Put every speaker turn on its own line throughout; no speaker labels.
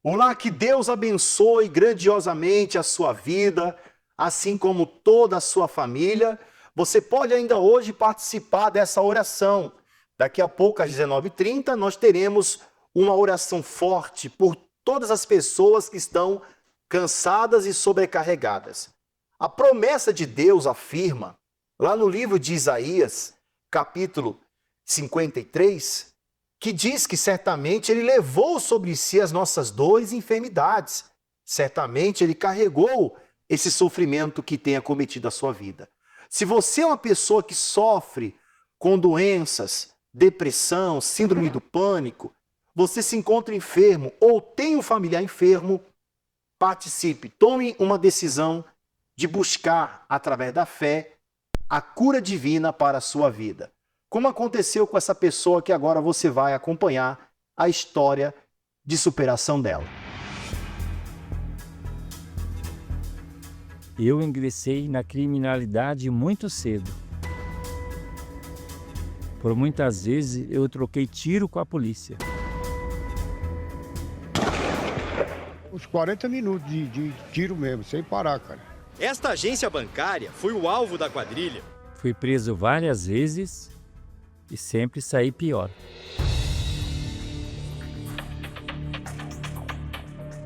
Olá, que Deus abençoe grandiosamente a sua vida, assim como toda a sua família. Você pode ainda hoje participar dessa oração. Daqui a pouco, às 19h30, nós teremos uma oração forte por todas as pessoas que estão cansadas e sobrecarregadas. A promessa de Deus afirma, lá no livro de Isaías, capítulo 53, que diz que certamente ele levou sobre si as nossas dores e enfermidades. Certamente ele carregou esse sofrimento que tem acometido a sua vida. Se você é uma pessoa que sofre com doenças, depressão, síndrome do pânico, você se encontra enfermo ou tem um familiar enfermo, participe, tome uma decisão de buscar, através da fé, a cura divina para a sua vida. Como aconteceu com essa pessoa que agora você vai acompanhar a história de superação dela.
Eu ingressei na criminalidade muito cedo. Por muitas vezes eu troquei tiro com a polícia.
Uns 40 minutos de tiro mesmo, sem parar, cara.
Esta agência bancária foi o alvo da quadrilha.
Fui preso várias vezes e sempre saí pior.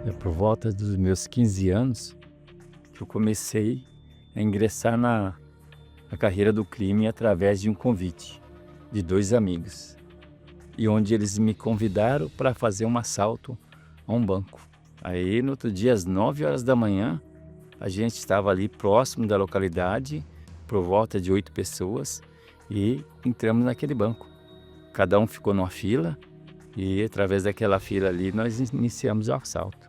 É por volta dos meus 15 anos que eu comecei a ingressar na carreira do crime através de um convite de dois amigos. E onde eles me convidaram para fazer um assalto a um banco. Aí no outro dia, às 9 horas da manhã, a gente estava ali próximo da localidade, por volta de 8 pessoas, e entramos naquele banco. Cada um ficou numa fila e através daquela fila ali nós iniciamos o assalto.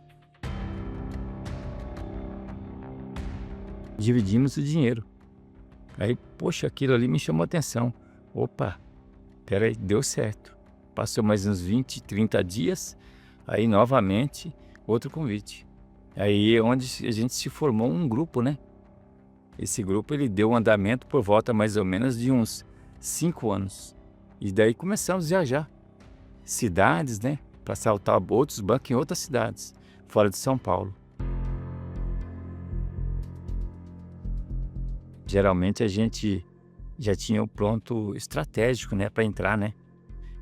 Dividimos o dinheiro. Aí, poxa, aquilo ali me chamou a atenção. Opa, peraí, deu certo. Passou mais uns 20, 30 dias, aí novamente outro convite. Aí é onde a gente se formou um grupo, né? Esse grupo ele deu um andamento por volta mais ou menos de uns 5 anos. E daí começamos a viajar. Cidades, né? Para assaltar outros bancos em outras cidades, fora de São Paulo. Geralmente a gente já tinha o pronto estratégico, né? Para entrar, né?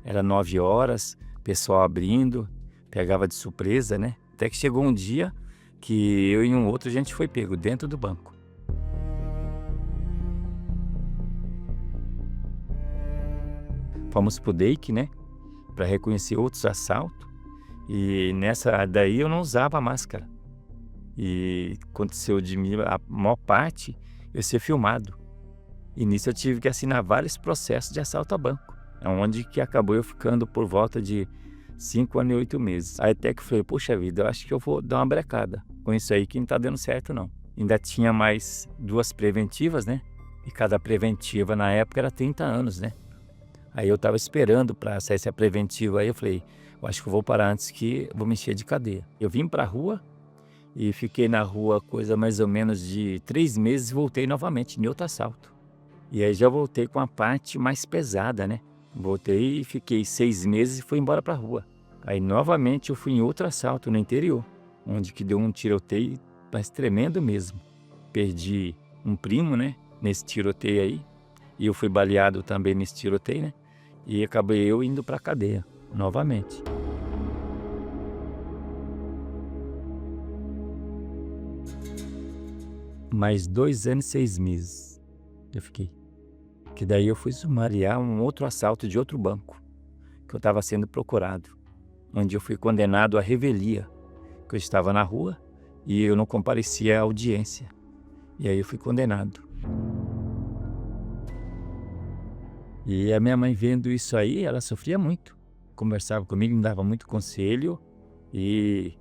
Era 9 horas, pessoal abrindo, pegava de surpresa, né? Até que chegou um dia que eu e um outro a gente foi pego dentro do banco. Fomos pro DEIC, né, para reconhecer outros assaltos, e nessa daí eu não usava máscara. E aconteceu de mim, a maior parte, eu ser filmado. E nisso eu tive que assinar vários processos de assalto a banco, onde que acabou eu ficando por volta de 5 anos e 8 meses. Aí até que eu falei, poxa vida, eu acho que eu vou dar uma brecada com isso aí que não tá dando certo não. Ainda tinha mais 2 preventivas, né, e cada preventiva na época era 30 anos, né. Aí eu estava esperando para sair essa preventiva, aí eu falei, eu acho que eu vou parar antes que eu vou me encher de cadeia. Eu vim para a rua e fiquei na rua coisa mais ou menos de 3 meses e voltei novamente em outro assalto. E aí já voltei com a parte mais pesada, né? Voltei e fiquei 6 meses e fui embora para a rua. Aí novamente eu fui em outro assalto no interior, onde que deu um tiroteio, mas tremendo mesmo. Perdi um primo, né, nesse tiroteio aí, e eu fui baleado também nesse tiroteio, né? E acabei eu indo para a cadeia, novamente. Mais 2 anos e 6 meses eu fiquei. Que daí eu fui sumariar um outro assalto de outro banco, que eu estava sendo procurado. Onde eu fui condenado à revelia, que eu estava na rua e eu não comparecia à audiência. E aí eu fui condenado. E a minha mãe vendo isso aí, ela sofria muito. Conversava comigo, me dava muito conselho. E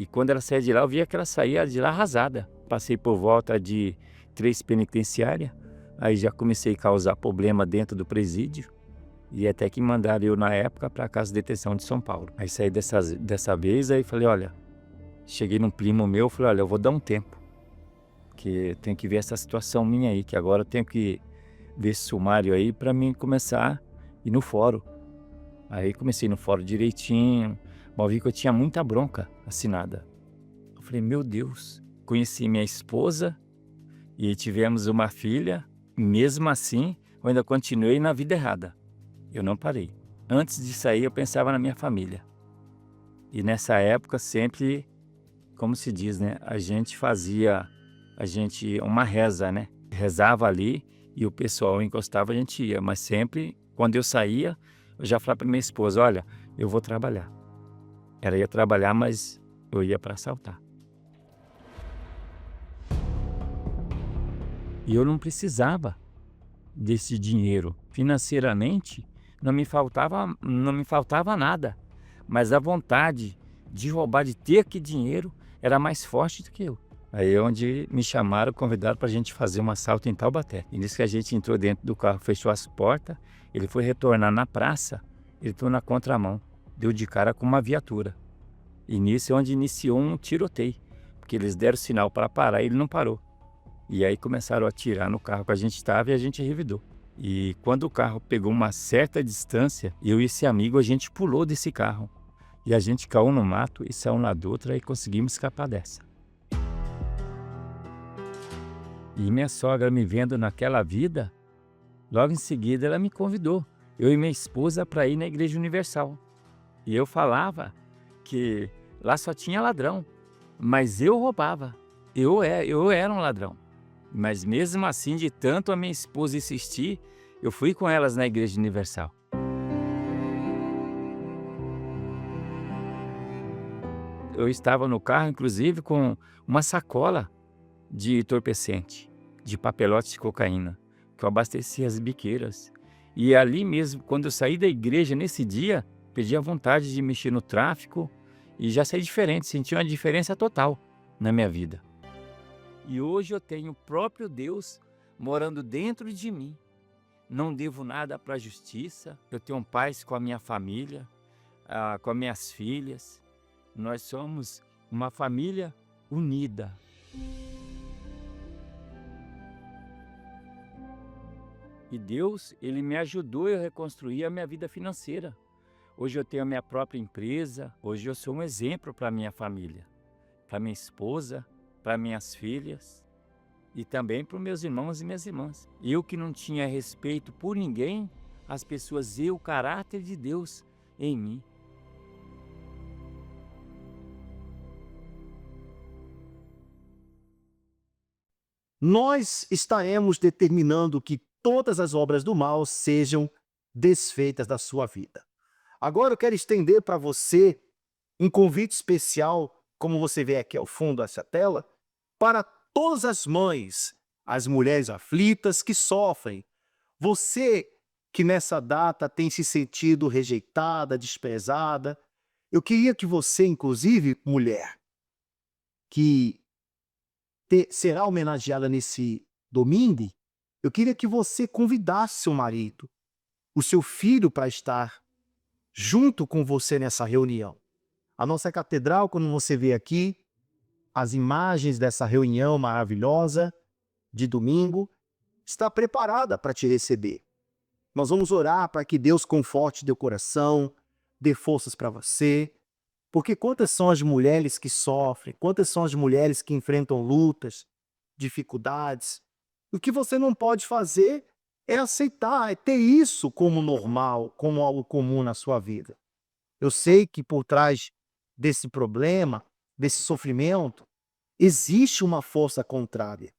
quando ela saía de lá, eu via que ela saía de lá arrasada. Passei por volta de 3 penitenciárias. Aí já comecei a causar problema dentro do presídio. E até que mandaram eu, na época, para a Casa de Detenção de São Paulo. Aí saí dessa vez, aí falei, olha... Cheguei num primo meu, falei, olha, eu vou dar um tempo. Porque tem que ver essa situação minha aí, que agora eu tenho que... ver esse sumário aí para mim começar a ir no fórum. Aí comecei no fórum direitinho, Mas eu vi que eu tinha muita bronca assinada. Eu falei, meu Deus, conheci minha esposa e tivemos uma filha. Mesmo assim, eu ainda continuei na vida errada. Eu não parei. Antes de sair, eu pensava na minha família. E nessa época, sempre, como se diz, né? A gente fazia uma reza, né? Rezava ali e o pessoal encostava, a gente ia. Mas sempre, quando eu saía, eu já falava para minha esposa, olha, eu vou trabalhar. Ela ia trabalhar, mas eu ia para assaltar. E eu não precisava desse dinheiro. Financeiramente, não me faltava nada. Mas a vontade de roubar, de ter aquele dinheiro, era mais forte do que eu. Aí é onde me chamaram, convidaram para a gente fazer um assalto em Taubaté. E nisso que a gente entrou dentro do carro, fechou as portas, ele foi retornar na praça, ele entrou na contramão, deu de cara com uma viatura. E nisso é onde iniciou um tiroteio, porque eles deram sinal para parar e ele não parou. E aí começaram a atirar no carro que a gente estava e a gente revidou. E quando o carro pegou uma certa distância, eu e esse amigo, a gente pulou desse carro. E a gente caiu no mato e saiu na outra e conseguimos escapar dessa. E minha sogra me vendo naquela vida, logo em seguida ela me convidou, eu e minha esposa, para ir na Igreja Universal. E eu falava que lá só tinha ladrão, mas eu roubava, eu era um ladrão. Mas mesmo assim, de tanto a minha esposa insistir, eu fui com elas na Igreja Universal. Eu estava no carro, inclusive, com uma sacola de entorpecente, de papelotes de cocaína, que eu abastecia as biqueiras. E ali mesmo, quando eu saí da igreja nesse dia, perdi a vontade de mexer no tráfico e já saí diferente, senti uma diferença total na minha vida. E hoje eu tenho o próprio Deus morando dentro de mim. Não devo nada para a justiça, eu tenho paz com a minha família, com as minhas filhas. Nós somos uma família unida. E Deus, Ele me ajudou a reconstruir a minha vida financeira. Hoje eu tenho a minha própria empresa, hoje eu sou um exemplo para a minha família, para minha esposa, para minhas filhas e também para os meus irmãos e minhas irmãs. Eu que não tinha respeito por ninguém, as pessoas viam o caráter de Deus em mim.
Nós estaremos determinando que todas as obras do mal sejam desfeitas da sua vida. Agora eu quero estender para você um convite especial, como você vê aqui ao fundo dessa tela, para todas as mães, as mulheres aflitas que sofrem. Você que nessa data tem se sentido rejeitada, desprezada, eu queria que você, inclusive, mulher, que será homenageada nesse domingo, eu queria que você convidasse seu marido, o seu filho, para estar junto com você nessa reunião. A nossa catedral, quando você vê aqui, as imagens dessa reunião maravilhosa de domingo, está preparada para te receber. Nós vamos orar para que Deus conforte teu coração, dê forças para você, porque quantas são as mulheres que sofrem, quantas são as mulheres que enfrentam lutas, dificuldades. O que você não pode fazer é aceitar, é ter isso como normal, como algo comum na sua vida. Eu sei que por trás desse problema, desse sofrimento, existe uma força contrária.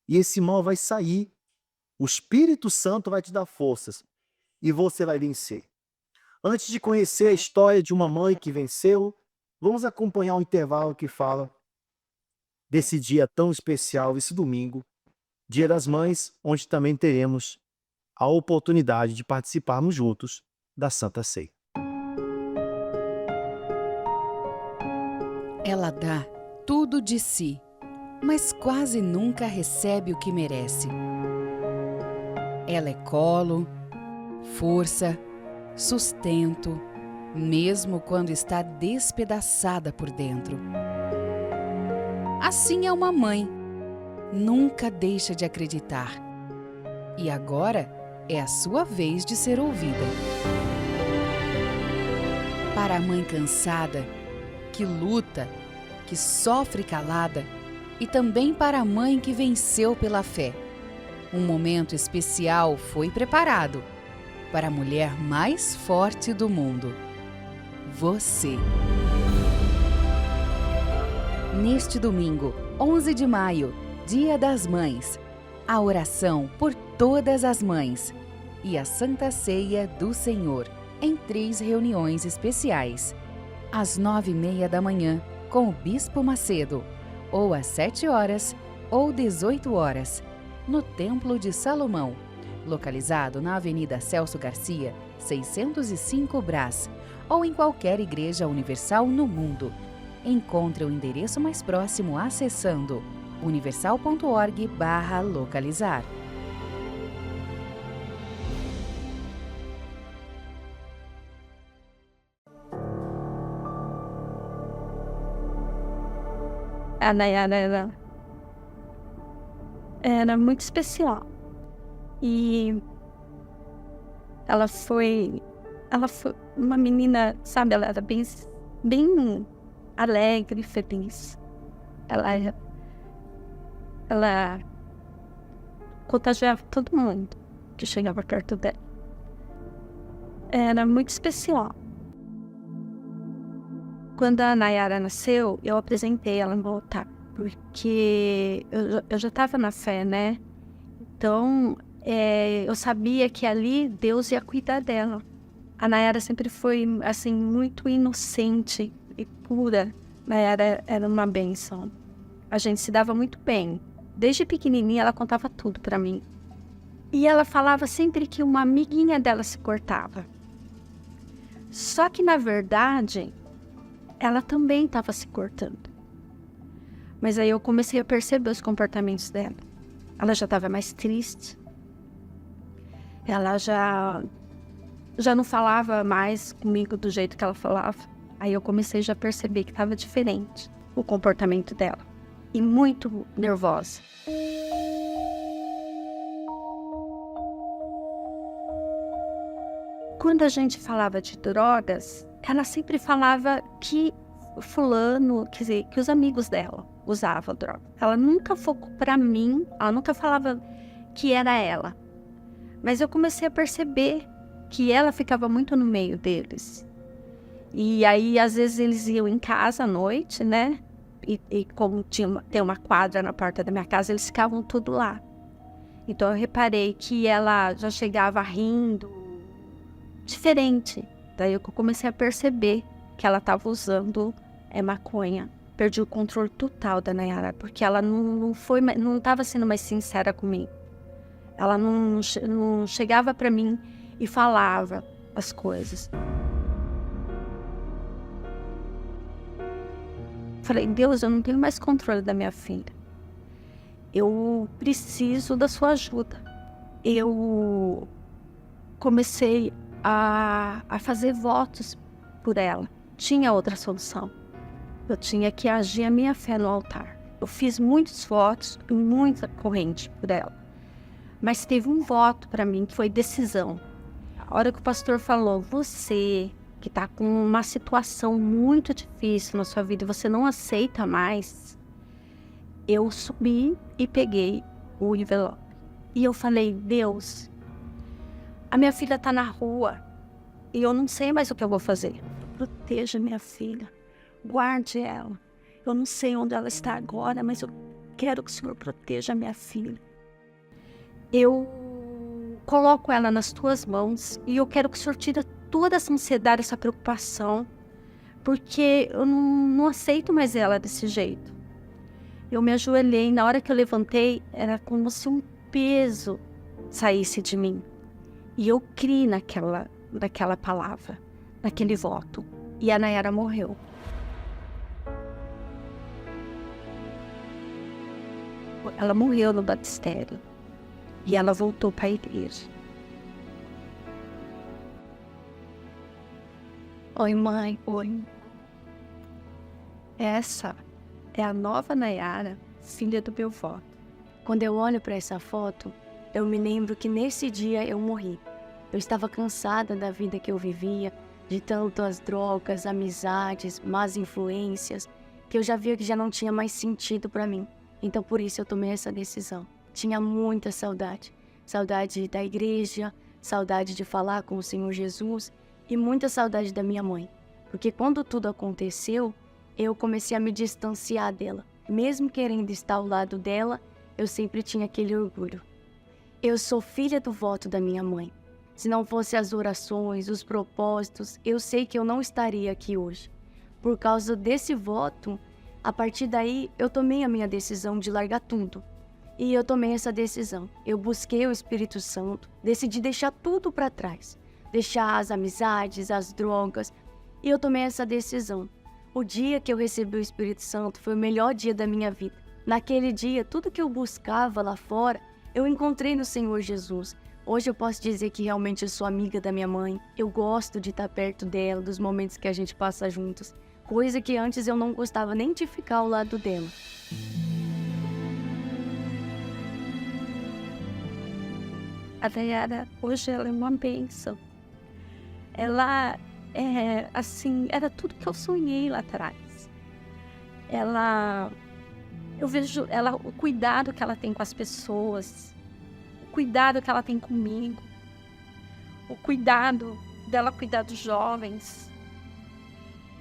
E esse mal vai sair. O Espírito Santo vai te dar forças e você vai vencer. Antes de conhecer a história de uma mãe que venceu, vamos acompanhar um intervalo que fala desse dia tão especial, esse domingo, Dia das Mães, onde também teremos a oportunidade de participarmos juntos da Santa Ceia.
Ela dá tudo de si, mas quase nunca recebe o que merece. Ela é colo, força, sustento, mesmo quando está despedaçada por dentro. Assim é uma mãe, nunca deixa de acreditar. E agora é a sua vez de ser ouvida. Para a mãe cansada, que luta, que sofre calada, e também para a mãe que venceu pela fé. Um momento especial foi preparado para a mulher mais forte do mundo. Você. Neste domingo, 11 de maio, Dia das Mães, a oração por todas as mães e a Santa Ceia do Senhor, em 3 reuniões especiais. Às 9h30 da manhã, com o Bispo Macedo, ou às 7 horas ou 18 horas, no Templo de Salomão, localizado na Avenida Celso Garcia, 605 Brás, ou em qualquer igreja universal no mundo. Encontre o endereço mais próximo acessando universal.org/localizar.
A Nayara era muito especial. E ela foi uma menina, sabe, ela era bem alegre, feliz. Ela contagiava todo mundo que chegava perto dela. Era muito especial. Quando a Nayara nasceu, eu apresentei ela no altar, porque eu já estava na fé, né? Então, eu sabia que ali Deus ia cuidar dela. A Nayara sempre foi, assim, muito inocente e pura. Nayara era uma bênção. A gente se dava muito bem. Desde pequenininha, ela contava tudo para mim. E ela falava sempre que uma amiguinha dela se cortava. Só que, na verdade, ela também estava se cortando. Mas aí eu comecei a perceber os comportamentos dela. Ela já estava mais triste. Ela já não falava mais comigo do jeito que ela falava. Aí eu comecei já a perceber que estava diferente o comportamento dela. E muito nervosa. Quando a gente falava de drogas, ela sempre falava que fulano, quer dizer, que os amigos dela usavam droga. Ela nunca focou para mim, ela nunca falava que era ela. Mas eu comecei a perceber que ela ficava muito no meio deles. E aí, às vezes, eles iam em casa à noite, né? E como tem uma quadra na porta da minha casa, eles ficavam tudo lá. Então, eu reparei que ela já chegava rindo, diferente. Daí eu comecei a perceber que ela estava usando maconha. Perdi o controle total da Nayara, porque ela não estava sendo mais sincera comigo. Ela não chegava para mim e falava as coisas. Falei, Deus, eu não tenho mais controle da minha filha. Eu preciso da sua ajuda. Eu comecei a fazer votos por ela. Tinha outra solução. Eu tinha que agir a minha fé no altar. Eu fiz muitos votos e muita corrente por ela. Mas teve um voto para mim que foi decisão. A hora que o pastor falou, você que está com uma situação muito difícil na sua vida, você não aceita mais, eu subi e peguei o envelope. E eu falei, Deus, a minha filha está na rua e eu não sei mais o que eu vou fazer. Proteja minha filha, guarde ela. Eu não sei onde ela está agora, mas eu quero que o Senhor proteja minha filha. Eu coloco ela nas tuas mãos e eu quero que o Senhor tire toda essa ansiedade, essa preocupação, porque eu não aceito mais ela desse jeito. Eu me ajoelhei, na hora que eu levantei, era como se um peso saísse de mim. E eu criei naquela palavra, naquele voto. E a Nayara morreu. Ela morreu no batistério. E ela voltou para a igreja. Oi, mãe. Oi. Essa é a nova Nayara, filha do meu voto.
Quando eu olho para essa foto, eu me lembro que nesse dia eu morri. Eu estava cansada da vida que eu vivia, de tantas drogas, amizades, más influências, que eu já via que já não tinha mais sentido para mim. Então por isso eu tomei essa decisão. Tinha muita saudade. Saudade da igreja, saudade de falar com o Senhor Jesus e muita saudade da minha mãe. Porque quando tudo aconteceu, eu comecei a me distanciar dela. Mesmo querendo estar ao lado dela, eu sempre tinha aquele orgulho. Eu sou filha do voto da minha mãe. Se não fossem as orações, os propósitos, eu sei que eu não estaria aqui hoje. Por causa desse voto, a partir daí eu tomei a minha decisão de largar tudo. E eu tomei essa decisão. Eu busquei o Espírito Santo, decidi deixar tudo para trás. Deixar as amizades, as drogas. E eu tomei essa decisão. O dia que eu recebi o Espírito Santo foi o melhor dia da minha vida. Naquele dia, tudo que eu buscava lá fora, eu encontrei no Senhor Jesus. Hoje eu posso dizer que realmente eu sou amiga da minha mãe. Eu gosto de estar perto dela, dos momentos que a gente passa juntos. Coisa que antes eu não gostava nem de ficar ao lado dela.
A Dayara, hoje ela é uma bênção. Ela é, assim, era tudo que eu sonhei lá atrás. Eu vejo ela, o cuidado que ela tem com as pessoas, o cuidado que ela tem comigo, o cuidado dela cuidar dos jovens.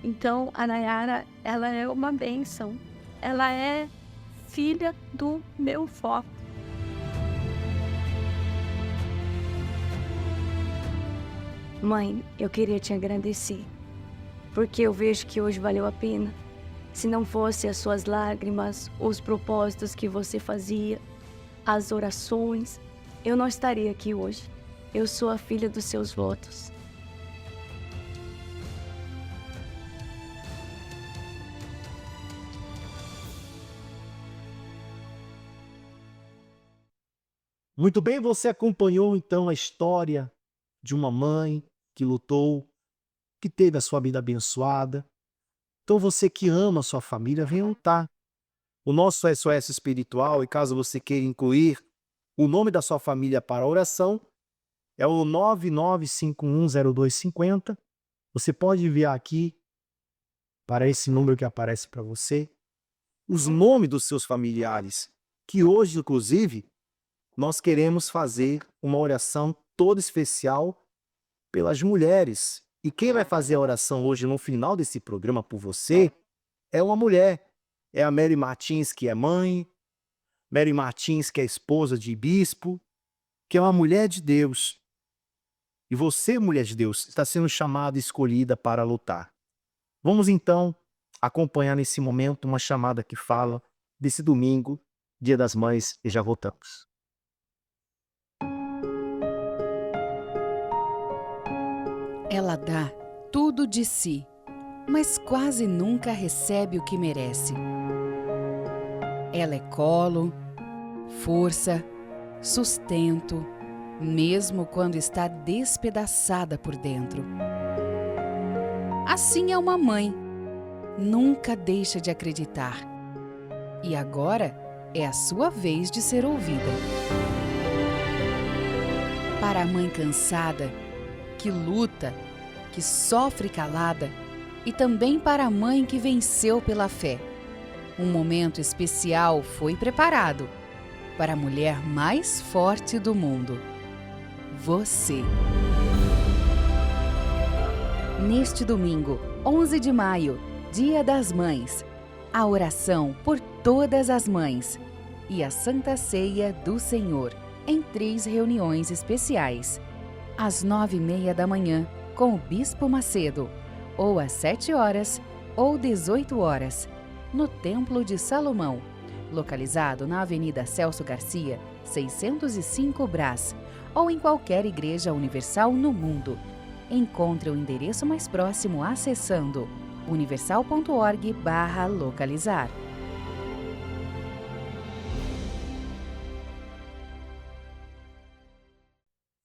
Então, a Nayara, ela é uma bênção. Ela é filha do meu voto.
Mãe, eu queria te agradecer, porque eu vejo que hoje valeu a pena. Se não fosse as suas lágrimas, os propósitos que você fazia, as orações, eu não estaria aqui hoje. Eu sou a filha dos seus votos.
Muito bem, você acompanhou então a história de uma mãe que lutou, que teve a sua vida abençoada. Então você que ama a sua família, venha lutar. O nosso SOS espiritual, e caso você queira incluir o nome da sua família para a oração, é o 99510250. Você pode enviar aqui para esse número que aparece para você os nomes dos seus familiares, que hoje, inclusive, nós queremos fazer uma oração toda especial pelas mulheres. E quem vai fazer a oração hoje no final desse programa por você é uma mulher. É a Mary Martins, que é mãe, Mary Martins, que é esposa de bispo, que é uma mulher de Deus. E você, mulher de Deus, está sendo chamada e escolhida para lutar. Vamos então acompanhar nesse momento uma chamada que fala desse domingo, Dia das Mães, e já voltamos.
Ela dá tudo de si, mas quase nunca recebe o que merece. Ela é colo, força, sustento, mesmo quando está despedaçada por dentro. Assim é uma mãe, nunca deixa de acreditar. E agora é a sua vez de ser ouvida. Para a mãe cansada, que luta, que sofre calada, e também para a mãe que venceu pela fé. Um momento especial foi preparado para a mulher mais forte do mundo. Você. Neste domingo, 11 de maio, Dia das Mães, a oração por todas as mães e a Santa Ceia do Senhor, em 3 reuniões especiais. Às 9h30 da manhã, com o Bispo Macedo, ou às 7 horas ou 18 horas, no Templo de Salomão, localizado na Avenida Celso Garcia, 605 Brás, ou em qualquer igreja universal no mundo. Encontre o endereço mais próximo acessando universal.org/localizar.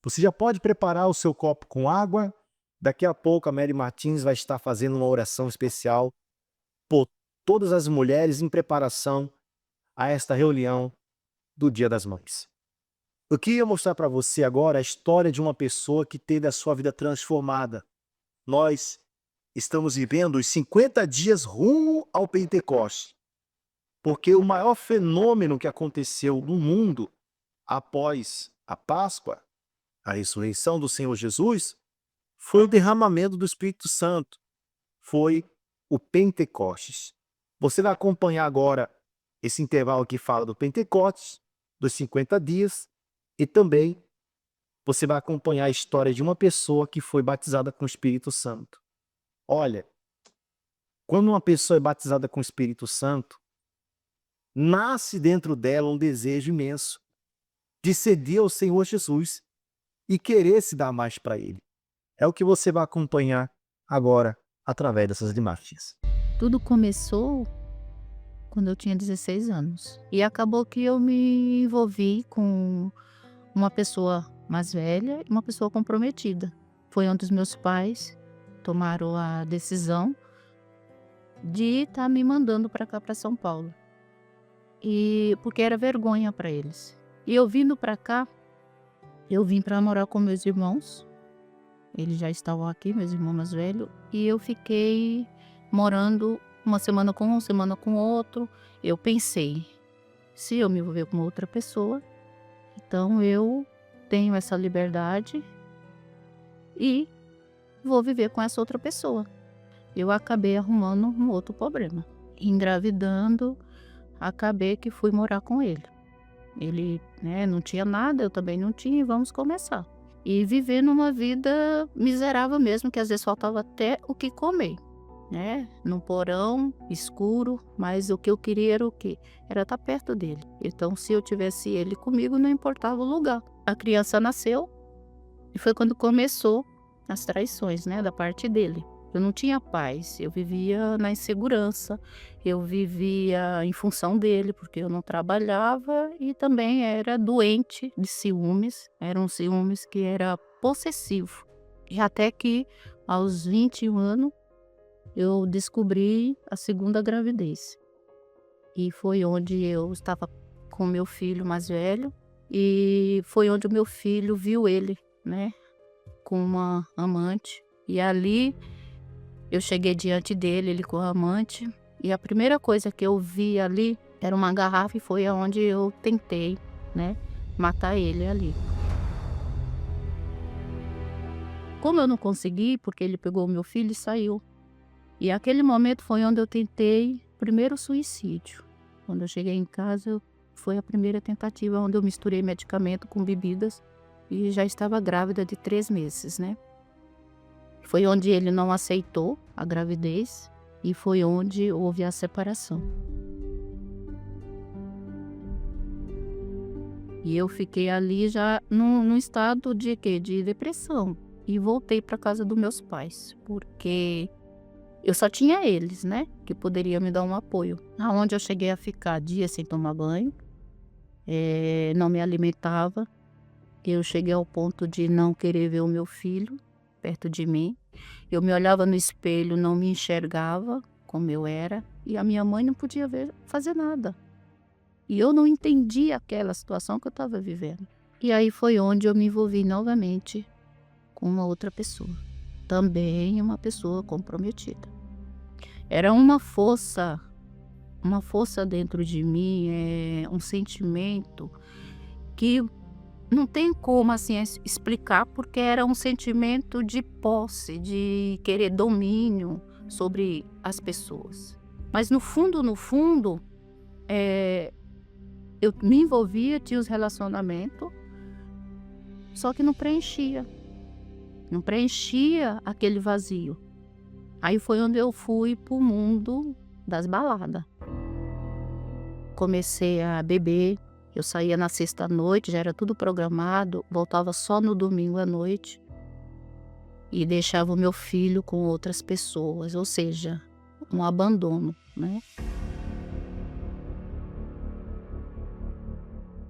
Você já pode preparar o seu copo com água. Daqui a pouco a Mary Martins vai estar fazendo uma oração especial por todas as mulheres em preparação a esta reunião do Dia das Mães. Eu queria mostrar para você agora a história de uma pessoa que teve a sua vida transformada nós estamos vivendo os 50 dias rumo ao Pentecoste. Porque o maior fenômeno que aconteceu no mundo após a Páscoa, a ressurreição do Senhor Jesus, foi o derramamento do Espírito Santo. Foi o Pentecostes. Você vai acompanhar agora esse intervalo que fala do Pentecostes, dos 50 dias, e também você vai acompanhar a história de uma pessoa que foi batizada com o Espírito Santo. Olha, quando uma pessoa é batizada com o Espírito Santo, nasce dentro dela um desejo imenso de ceder ao Senhor Jesus e querer se dar mais para Ele. É o que você vai acompanhar agora através dessas imagens.
Tudo começou quando eu tinha 16 anos. E acabou que eu me envolvi com uma pessoa mais velha e uma pessoa comprometida. Foi onde os meus pais tomaram a decisão de estar me mandando para cá, para São Paulo. E porque era vergonha para eles. E eu vindo para cá, eu vim para morar com meus irmãos. Eles já estavam aqui, meus irmãos mais velhos. E eu fiquei morando uma semana com um, uma semana com outro. Eu pensei, se eu me envolver com outra pessoa, então eu tenho essa liberdade e vou viver com essa outra pessoa. Eu acabei arrumando um outro problema. Engravidando, acabei que fui morar com ele. Ele, não tinha nada, eu também não tinha, e vamos começar. E vivendo uma vida miserável mesmo, que às vezes faltava até o que comer, num porão escuro, mas o que eu queria era o quê? Era estar perto dele. Então, se eu tivesse ele comigo, não importava o lugar. A criança nasceu e foi quando começou as traições, da parte dele. Eu não tinha paz, eu vivia na insegurança, eu vivia em função dele, porque eu não trabalhava e também era doente de ciúmes. Era um ciúmes que era possessivo. E até que, aos 21 anos, eu descobri a segunda gravidez. E foi onde eu estava com meu filho mais velho, e foi onde o meu filho viu ele, com uma amante. E ali eu cheguei diante dele, ele com a amante, e a primeira coisa que eu vi ali era uma garrafa, e foi aonde eu tentei, matar ele ali. Como eu não consegui, porque ele pegou o meu filho e saiu. E aquele momento foi onde eu tentei o primeiro suicídio. Quando eu cheguei em casa, foi a primeira tentativa onde eu misturei medicamento com bebidas e já estava grávida de 3 meses, Foi onde ele não aceitou a gravidez e foi onde houve a separação. E eu fiquei ali já num estado de quê? De depressão. E voltei para casa dos meus pais, porque eu só tinha eles, que poderiam me dar um apoio. Aonde eu cheguei a ficar dias sem tomar banho, não me alimentava. Eu cheguei ao ponto de não querer ver o meu filho perto de mim. Eu me olhava no espelho, não me enxergava como eu era. E a minha mãe não podia fazer nada. E eu não entendia aquela situação que eu estava vivendo. E aí foi onde eu me envolvi novamente com uma outra pessoa. Também uma pessoa comprometida. Era uma força dentro de mim, um sentimento que não tem como assim explicar, porque era um sentimento de posse, de querer domínio sobre as pessoas. Mas no fundo, eu me envolvia, tinha os relacionamentos, só que não preenchia aquele vazio. Aí foi onde eu fui pro mundo das baladas. Comecei a beber. Eu saía na sexta à noite, já era tudo programado, voltava só no domingo à noite e deixava o meu filho com outras pessoas, ou seja, um abandono,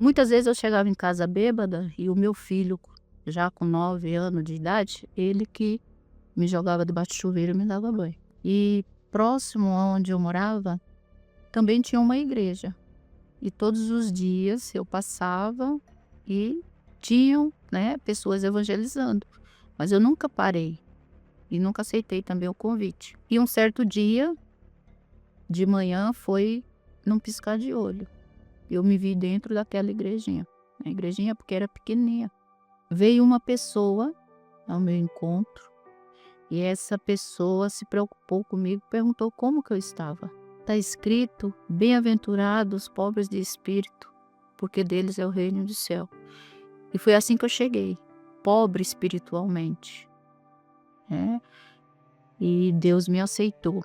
Muitas vezes eu chegava em casa bêbada e o meu filho, já com 9 anos de idade, ele que me jogava debaixo do chuveiro e me dava banho. E próximo onde eu morava, também tinha uma igreja. E todos os dias eu passava e tinham, pessoas evangelizando. Mas eu nunca parei. e nunca aceitei também o convite. E um certo dia, de manhã, foi num piscar de olho. Eu me vi dentro daquela igrejinha. A igrejinha porque era pequenininha. Veio uma pessoa ao meu encontro e essa pessoa se preocupou comigo, perguntou como que eu estava. Está escrito, bem-aventurados os pobres de espírito, porque deles é o reino do céu. E foi assim que eu cheguei, pobre espiritualmente. Né? E Deus me aceitou.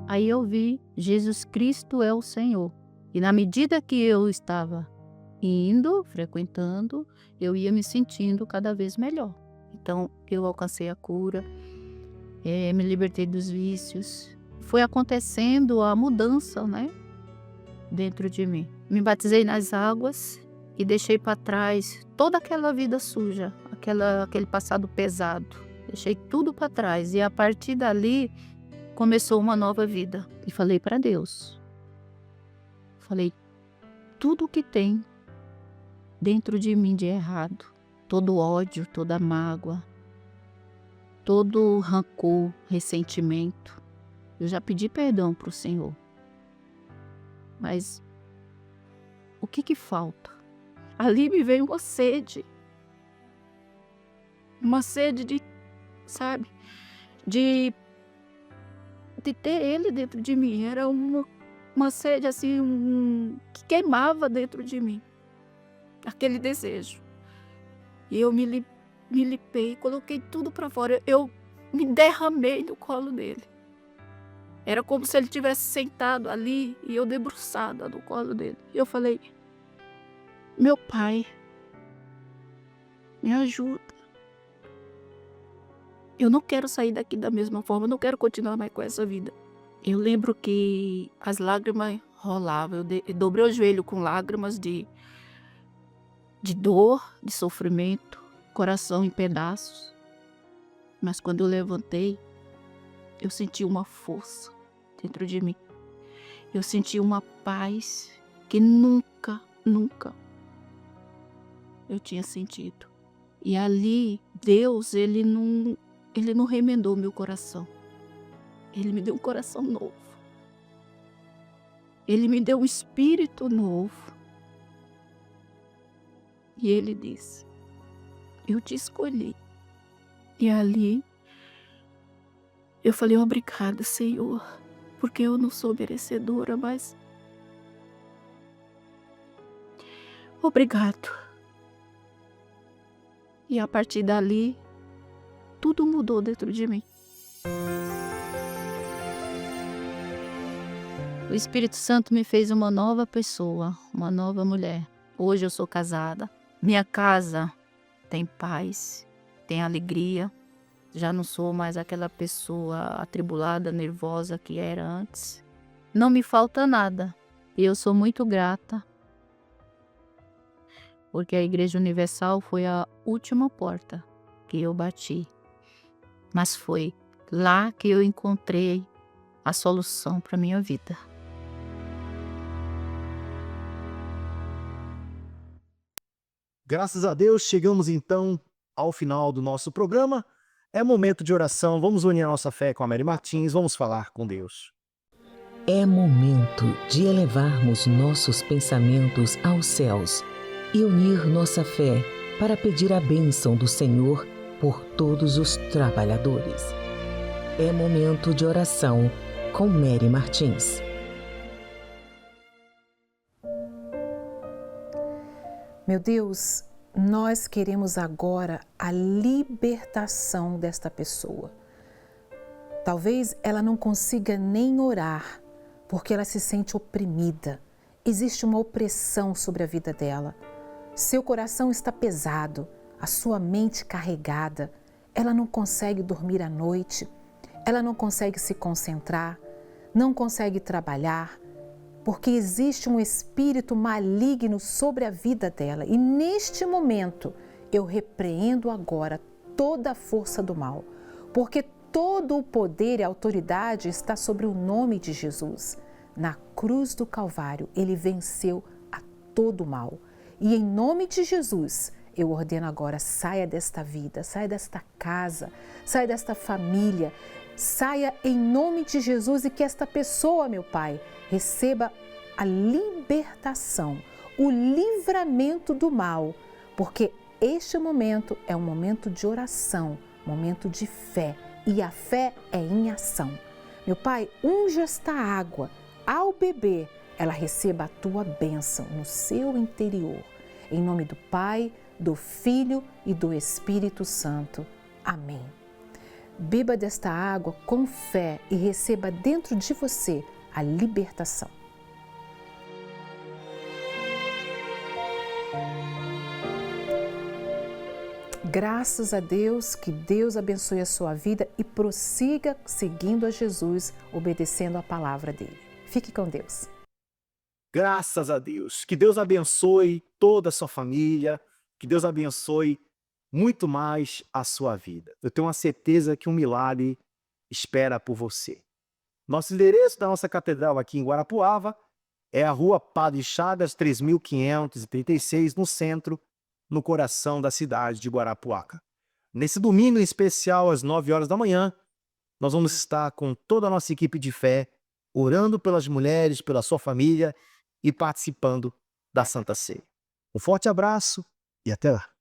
Aí eu vi, Jesus Cristo é o Senhor. E na medida que eu estava indo, frequentando, eu ia me sentindo cada vez melhor. Então, eu alcancei a cura, me libertei dos vícios. Foi acontecendo a mudança, né? Dentro de mim. Me batizei nas águas e deixei para trás toda aquela vida suja, aquele passado pesado. Deixei tudo para trás e a partir dali começou uma nova vida. E falei para Deus. Falei, tudo que tem dentro de mim de errado, todo ódio, toda mágoa, todo rancor, ressentimento, eu já pedi perdão para o Senhor. Mas o que falta? Ali me veio uma sede de, sabe, de ter Ele dentro de mim. Era uma sede assim, que queimava dentro de mim, aquele desejo. E eu me limpei, coloquei tudo para fora, eu me derramei no colo dele. Era como se ele tivesse sentado ali e eu debruçada no colo dele. E eu falei, meu pai, me ajuda. Eu não quero sair daqui da mesma forma, eu não quero continuar mais com essa vida. Eu lembro que as lágrimas rolavam, eu dobrei o joelho com lágrimas de dor, de sofrimento, coração em pedaços. Mas quando eu levantei, eu senti uma força dentro de mim. Eu senti uma paz que nunca eu tinha sentido. E ali, Deus, ele não remendou meu coração. Ele me deu um coração novo. Ele me deu um espírito novo. E ele disse, eu te escolhi. E ali, eu falei, obrigada, Senhor, porque eu não sou merecedora, mas obrigado. E a partir dali, tudo mudou dentro de mim. O Espírito Santo me fez uma nova pessoa, uma nova mulher. Hoje eu sou casada. Minha casa tem paz, tem alegria. Já não sou mais aquela pessoa atribulada, nervosa que era antes. Não me falta nada. E eu sou muito grata. Porque a Igreja Universal foi a última porta que eu bati. Mas foi lá que eu encontrei a solução para a minha vida.
Graças a Deus, chegamos então ao final do nosso programa. É momento de oração, vamos unir a nossa fé com a Mary Martins, vamos falar com Deus.
É momento de elevarmos nossos pensamentos aos céus e unir nossa fé para pedir a bênção do Senhor por todos os trabalhadores. É momento de oração com Mary Martins.
Meu Deus, nós queremos agora a libertação desta pessoa. Talvez ela não consiga nem orar, porque ela se sente oprimida. Existe uma opressão sobre a vida dela. Seu coração está pesado, a sua mente carregada. Ela não consegue dormir à noite, ela não consegue se concentrar, não consegue trabalhar, porque existe um espírito maligno sobre a vida dela. E neste momento, eu repreendo agora toda a força do mal, porque todo o poder e autoridade está sobre o nome de Jesus. Na cruz do Calvário, ele venceu a todo o mal. E em nome de Jesus, eu ordeno agora, saia desta vida, saia desta casa, saia desta família, saia em nome de Jesus e que esta pessoa, meu Pai, receba a libertação, o livramento do mal, porque este momento é um momento de oração, momento de fé, e a fé é em ação. Meu Pai, unge esta água, ao beber, ela receba a tua bênção no seu interior. Em nome do Pai, do Filho e do Espírito Santo. Amém. Beba desta água com fé e receba dentro de você a libertação. Graças a Deus, que Deus abençoe a sua vida e prossiga seguindo a Jesus, obedecendo a palavra dele. Fique com Deus.
Graças a Deus. Que Deus abençoe toda a sua família, que Deus abençoe muito mais a sua vida. Eu tenho uma certeza que um milagre espera por você. Nosso endereço da nossa catedral aqui em Guarapuava é a Rua Padre Chagas, 3536, no centro, no coração da cidade de Guarapuava. Nesse domingo em especial, às 9 horas da manhã, nós vamos estar com toda a nossa equipe de fé, orando pelas mulheres, pela sua família e participando da Santa Ceia. Um forte abraço e até lá.